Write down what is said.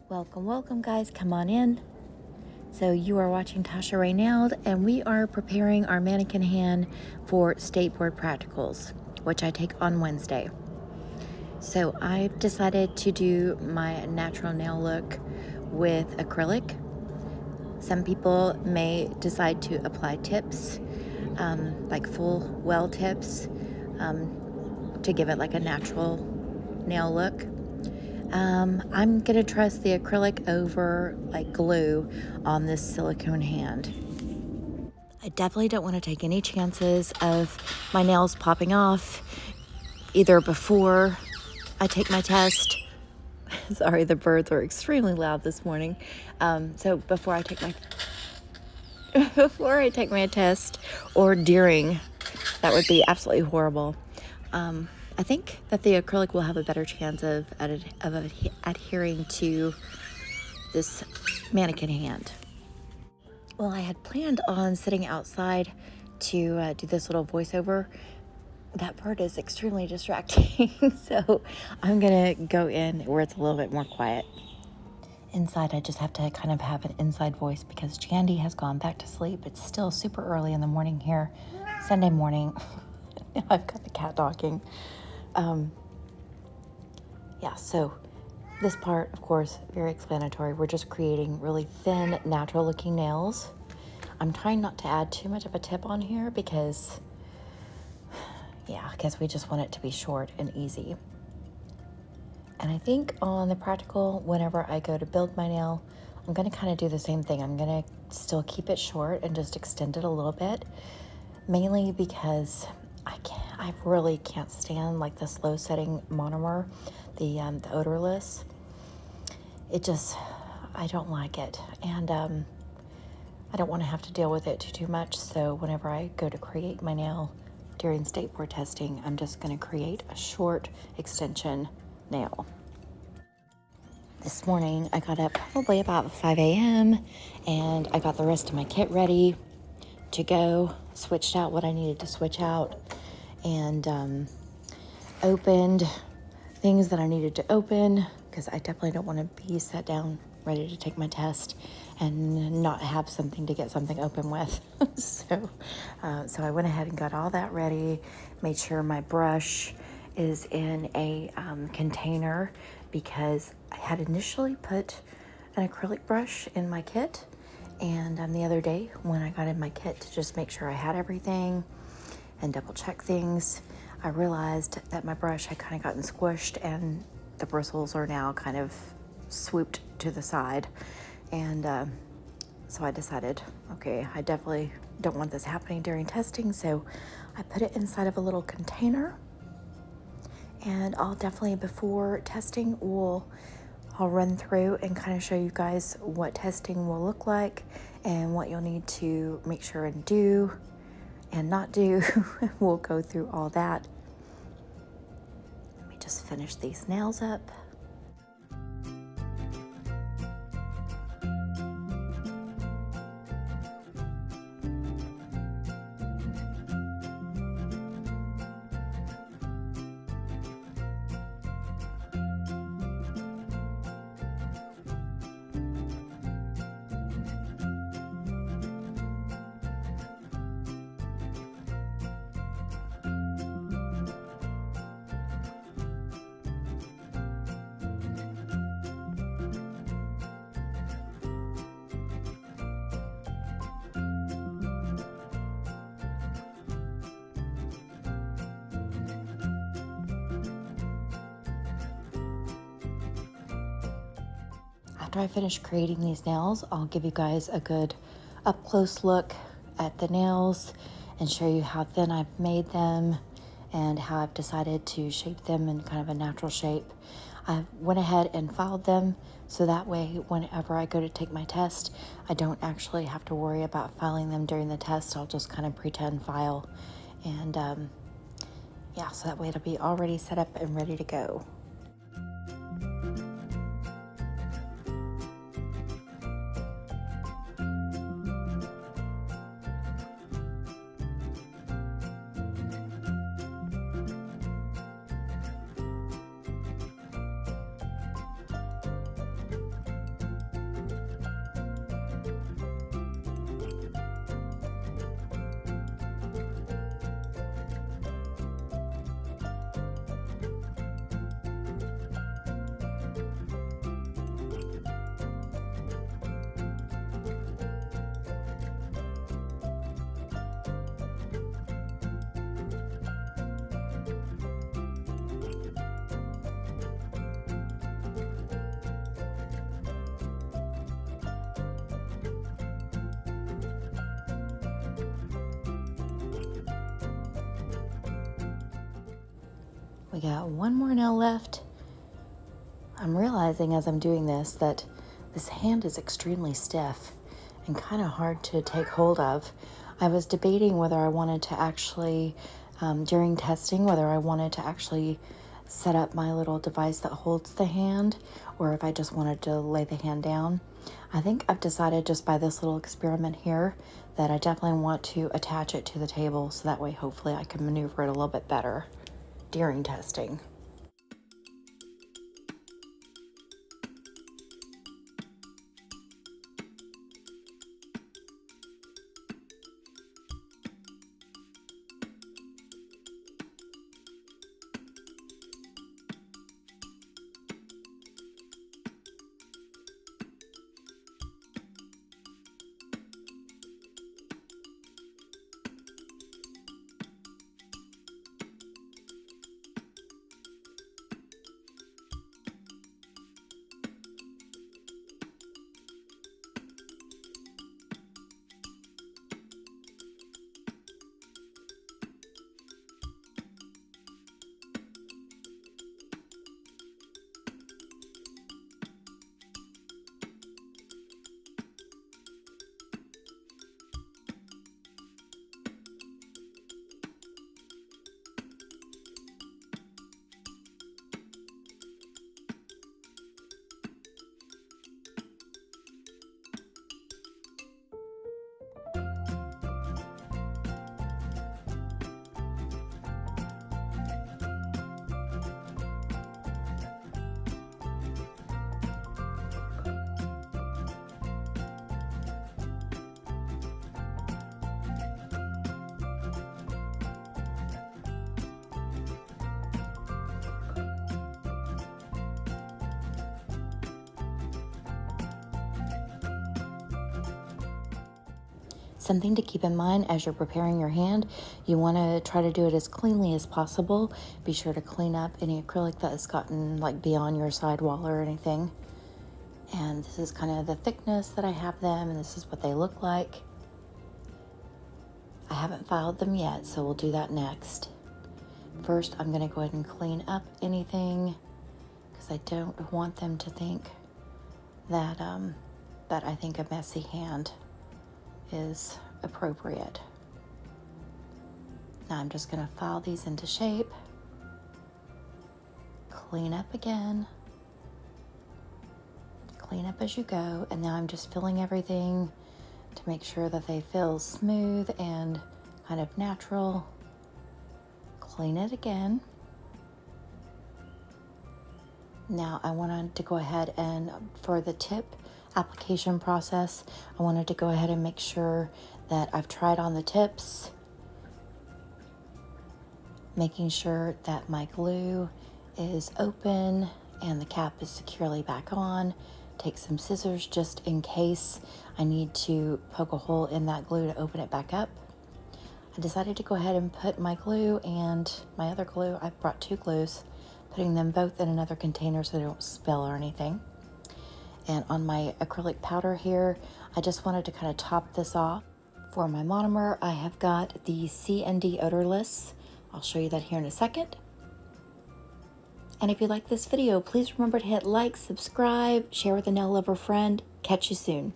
Welcome guys, come on in. So you are watching Tasha Ray Nailed, and we are preparing our mannequin hand for state board practicals, which I take on Wednesday. So I've decided to do my natural nail look with acrylic. Some people may decide to apply tips, like full well tips, to give it like a natural nail look. I'm gonna trust the acrylic over like glue on this silicone hand. I definitely don't want to take any chances of my nails popping off either before I take my test. Sorry, the birds are extremely loud this morning. So before I take my test or during, that would be absolutely horrible. I think that the acrylic will have a better chance of adhering to this mannequin hand. Well, I had planned on sitting outside to do this little voiceover. That part is extremely distracting, so I'm gonna go in where it's a little bit more quiet. Inside, I just have to kind of have an inside voice because Jandy has gone back to sleep. It's still super early in the morning here, Sunday morning. I've got the cat talking. So this part, of course, very explanatory. We're just creating really thin, natural looking nails. I'm trying not to add too much of a tip on here because we just want it to be short and easy. And I think on the practical, whenever I go to build my nail, I'm gonna kind of do the same thing. I'm gonna still keep it short and just extend it a little bit, mainly because I really can't stand like this low setting monomer, the odorless. I don't like it. And I don't want to have to deal with it too much. So whenever I go to create my nail during state board testing, I'm just going to create a short extension nail. This morning I got up probably about 5 a.m. and I got the rest of my kit ready to go, switched out what I needed to switch out, and opened things that I needed to open because I definitely don't want to be sat down ready to take my test and not have something to get something open with. So I went ahead and got all that ready, made sure my brush is in a container because I had initially put an acrylic brush in my kit, and the other day when I got in my kit to just make sure I had everything and double check things, I realized that my brush had kind of gotten squished and the bristles are now kind of swooped to the side. And so I decided, okay, I definitely don't want this happening during testing. So I put it inside of a little container, and I'll definitely, before testing, I'll run through and kind of show you guys what testing will look like and what you'll need to make sure and do and not do. We'll go through all that. Let me just finish these nails up. After I finish creating these nails, I'll give you guys a good up-close look at the nails and show you how thin I've made them and how I've decided to shape them in kind of a natural shape. I went ahead and filed them so that way whenever I go to take my test, I don't actually have to worry about filing them during the test. I'll just kind of pretend file, and so that way it'll be already set up and ready to go. We got one more nail left. I'm realizing as I'm doing this that this hand is extremely stiff and kind of hard to take hold of. I was debating whether I wanted to actually, during testing, whether I wanted to actually set up my little device that holds the hand, or if I just wanted to lay the hand down. I think I've decided just by this little experiment here that I definitely want to attach it to the table, so that way hopefully I can maneuver it a little bit better during testing. Something to keep in mind as you're preparing your hand, you want to try to do it as cleanly as possible. Be sure to clean up any acrylic that has gotten like beyond your sidewall or anything. And this is kind of the thickness that I have them, and this is what they look like. I haven't filed them yet, so we'll do that next. First, I'm going to go ahead and clean up anything because I don't want them to think that that I think a messy hand is appropriate. Now I'm just going to file these into shape, clean up again, clean up as you go, and now I'm just filling everything to make sure that they feel smooth and kind of natural. Clean it again. Now I wanted to go ahead and for the tip application process, I wanted to go ahead and make sure that I've tried on the tips, making sure that my glue is open and the cap is securely back on. Take some scissors just in case I need to poke a hole in that glue to open it back up. I decided to go ahead and put my glue and my other glue, I brought two glues, putting them both in another container so they don't spill or anything. And on my acrylic powder here, I just wanted to kind of top this off. For my monomer, I have got the C&D odorless. I'll show you that here in a second. And if you like this video, please remember to hit like, subscribe, share with a nail lover friend. Catch you soon.